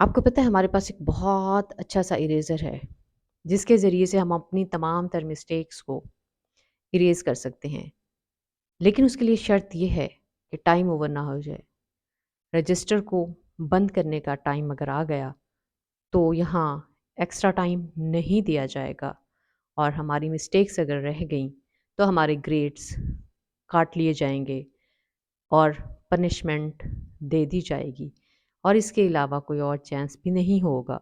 آپ کو پتہ ہے ہمارے پاس ایک بہت اچھا سا اریزر ہے جس کے ذریعے سے ہم اپنی تمام تر مسٹیکس کو اریز کر سکتے ہیں، لیکن اس کے لیے شرط یہ ہے کہ ٹائم اوور نہ ہو جائے۔ رجسٹر کو بند کرنے کا ٹائم اگر آ گیا تو یہاں ایکسٹرا ٹائم نہیں دیا جائے گا، اور ہماری مسٹیکس اگر رہ گئیں تو ہمارے گریڈز کاٹ لیے جائیں گے اور پنشمنٹ دے دی جائے گی، اور اس کے علاوہ کوئی اور چانس بھی نہیں ہوگا۔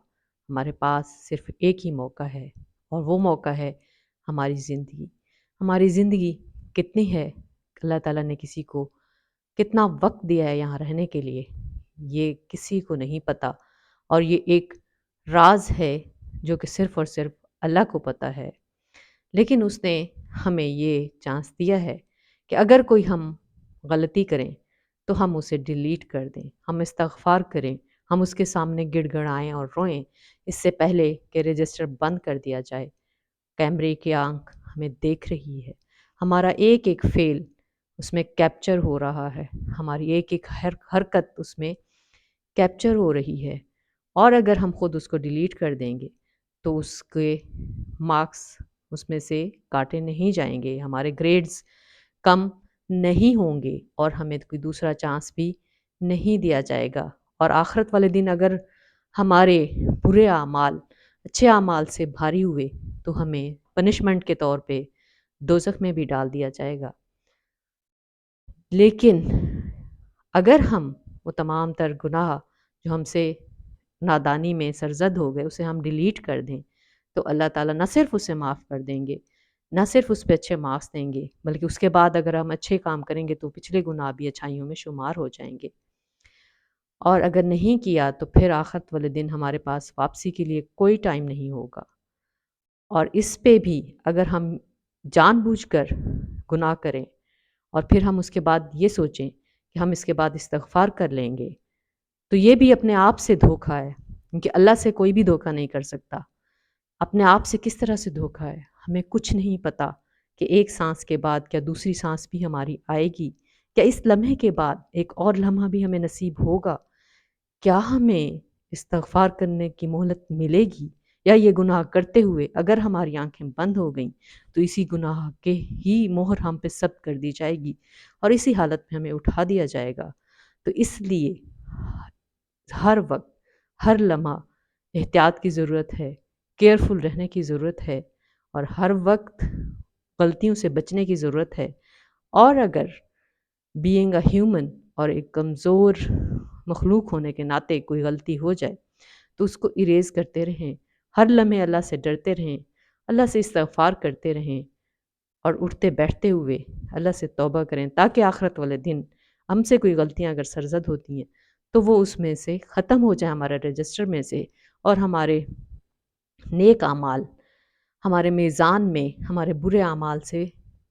ہمارے پاس صرف ایک ہی موقع ہے، اور وہ موقع ہے ہماری زندگی۔ ہماری زندگی کتنی ہے، اللہ تعالیٰ نے کسی کو کتنا وقت دیا ہے یہاں رہنے کے لیے، یہ کسی کو نہیں پتہ، اور یہ ایک راز ہے جو کہ صرف اور صرف اللہ کو پتہ ہے۔ لیکن اس نے ہمیں یہ چانس دیا ہے کہ اگر کوئی ہم غلطی کریں تو ہم اسے ڈیلیٹ کر دیں، ہم استغفار کریں، ہم اس کے سامنے گڑ گڑائیں اور روئیں، اس سے پہلے کہ رجسٹر بند کر دیا جائے۔ کیمرے کی آنکھ ہمیں دیکھ رہی ہے، ہمارا ایک ایک فعل اس میں کیپچر ہو رہا ہے، ہماری ایک ایک حرکت اس میں کیپچر ہو رہی ہے، اور اگر ہم خود اس کو ڈیلیٹ کر دیں گے تو اس کے مارکس اس میں سے کاٹے نہیں جائیں گے، ہمارے گریڈز کم نہیں ہوں گے، اور ہمیں کوئی دوسرا چانس بھی نہیں دیا جائے گا۔ اور آخرت والے دن اگر ہمارے برے اعمال اچھے اعمال سے بھاری ہوئے تو ہمیں پنشمنٹ کے طور پہ دوزخ میں بھی ڈال دیا جائے گا۔ لیکن اگر ہم وہ تمام تر گناہ جو ہم سے نادانی میں سرزد ہو گئے اسے ہم ڈیلیٹ کر دیں تو اللہ تعالیٰ نہ صرف اسے معاف کر دیں گے، نہ صرف اس پہ اچھے مارکس دیں گے، بلکہ اس کے بعد اگر ہم اچھے کام کریں گے تو پچھلے گناہ بھی اچھائیوں میں شمار ہو جائیں گے۔ اور اگر نہیں کیا تو پھر آخرت والے دن ہمارے پاس واپسی کے لیے کوئی ٹائم نہیں ہوگا۔ اور اس پہ بھی اگر ہم جان بوجھ کر گناہ کریں اور پھر ہم اس کے بعد یہ سوچیں کہ ہم اس کے بعد استغفار کر لیں گے، تو یہ بھی اپنے آپ سے دھوکہ ہے، کیونکہ اللہ سے کوئی بھی دھوکہ نہیں کر سکتا۔ اپنے آپ سے کس طرح سے دھوکہ ہے؟ ہمیں کچھ نہیں پتا کہ ایک سانس کے بعد کیا دوسری سانس بھی ہماری آئے گی، کیا اس لمحے کے بعد ایک اور لمحہ بھی ہمیں نصیب ہوگا، کیا ہمیں استغفار کرنے کی مہلت ملے گی، یا یہ گناہ کرتے ہوئے اگر ہماری آنکھیں بند ہو گئیں تو اسی گناہ کے ہی مہر ہم پہ ثبت کر دی جائے گی اور اسی حالت میں ہمیں اٹھا دیا جائے گا۔ تو اس لیے ہر وقت ہر لمحہ احتیاط کی ضرورت ہے، کیئرفل رہنے کی ضرورت ہے، اور ہر وقت غلطیوں سے بچنے کی ضرورت ہے۔ اور اگر بینگ اے ہیومن اور ایک کمزور مخلوق ہونے کے ناطے کوئی غلطی ہو جائے تو اس کو اریز کرتے رہیں، ہر لمحے اللہ سے ڈرتے رہیں، اللہ سے استغفار کرتے رہیں، اور اٹھتے بیٹھتے ہوئے اللہ سے توبہ کریں، تاکہ آخرت والے دن ہم سے کوئی غلطیاں اگر سرزد ہوتی ہیں تو وہ اس میں سے ختم ہو جائے ہمارے رجسٹر میں سے، اور ہمارے نیک اعمال ہمارے میزان میں ہمارے برے اعمال سے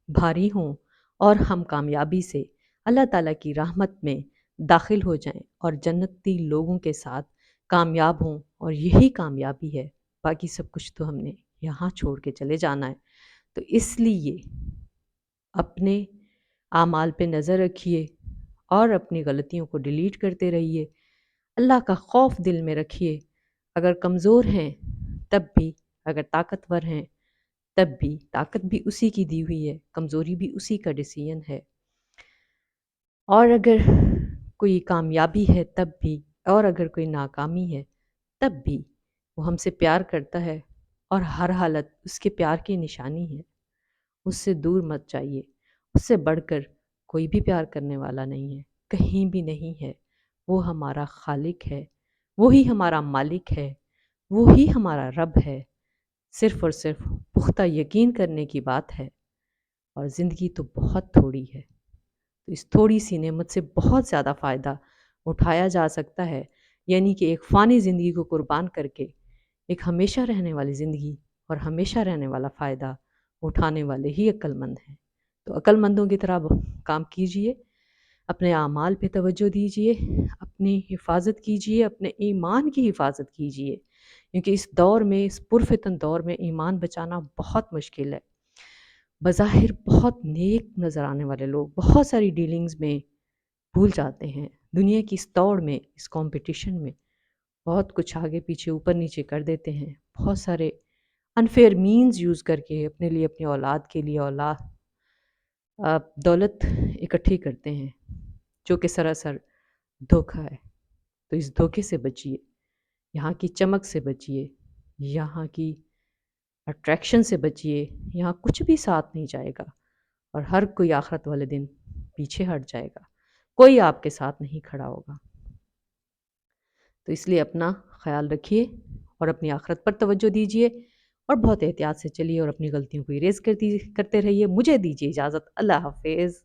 بھاری ہوں، اور ہم کامیابی سے اللہ تعالیٰ کی رحمت میں داخل ہو جائیں اور جنتی لوگوں کے ساتھ کامیاب ہوں۔ اور یہی کامیابی ہے، باقی سب کچھ تو ہم نے یہاں چھوڑ کے چلے جانا ہے۔ تو اس لیے اپنے اعمال پہ نظر رکھیے اور اپنی غلطیوں کو ڈیلیٹ کرتے رہیے، اللہ کا خوف دل میں رکھیے۔ اگر کمزور ہیں تب بھی، اگر طاقتور ہیں تب بھی، طاقت بھی اسی کی دی ہوئی ہے، کمزوری بھی اسی کا ڈیسیژن ہے۔ اور اگر کوئی کامیابی ہے تب بھی، اور اگر کوئی ناکامی ہے تب بھی وہ ہم سے پیار کرتا ہے، اور ہر حالت اس کے پیار کی نشانی ہے۔ اس سے دور مت جائیے، اس سے بڑھ کر کوئی بھی پیار کرنے والا نہیں ہے، کہیں بھی نہیں ہے۔ وہ ہمارا خالق ہے، وہی ہمارا مالک ہے، وہی ہمارا رب ہے۔ صرف اور صرف پختہ یقین کرنے کی بات ہے، اور زندگی تو بہت تھوڑی ہے، تو اس تھوڑی سی نعمت سے بہت زیادہ فائدہ اٹھایا جا سکتا ہے، یعنی کہ ایک فانی زندگی کو قربان کر کے ایک ہمیشہ رہنے والی زندگی اور ہمیشہ رہنے والا فائدہ اٹھانے والے ہی عقل مند ہیں۔ تو عقل مندوں کی طرح کام کیجئے، اپنے اعمال پہ توجہ دیجئے، اپنی حفاظت کیجئے، اپنے ایمان کی حفاظت کیجئے، کیونکہ اس دور میں، اس پرفتن دور میں ایمان بچانا بہت مشکل ہے۔ بظاہر بہت نیک نظر آنے والے لوگ بہت ساری ڈیلنگز میں بھول جاتے ہیں، دنیا کی اس دوڑ میں، اس کمپٹیشن میں بہت کچھ آگے پیچھے اوپر نیچے کر دیتے ہیں، بہت سارے انفیئر مینز یوز کر کے اپنے لیے، اپنی اولاد کے لیے دولت اکٹھی کرتے ہیں، جو کہ سراسر دھوکہ ہے۔ تو اس دھوکے سے بچیے، یہاں کی چمک سے بچیے، یہاں کی اٹریکشن سے بچیے، یہاں کچھ بھی ساتھ نہیں جائے گا، اور ہر کوئی آخرت والے دن پیچھے ہٹ جائے گا، کوئی آپ کے ساتھ نہیں کھڑا ہوگا۔ تو اس لیے اپنا خیال رکھیے اور اپنی آخرت پر توجہ دیجیے، اور بہت احتیاط سے چلیے، اور اپنی غلطیوں کو اریز کرتے رہیے۔ مجھے دیجیے اجازت، اللہ حافظ۔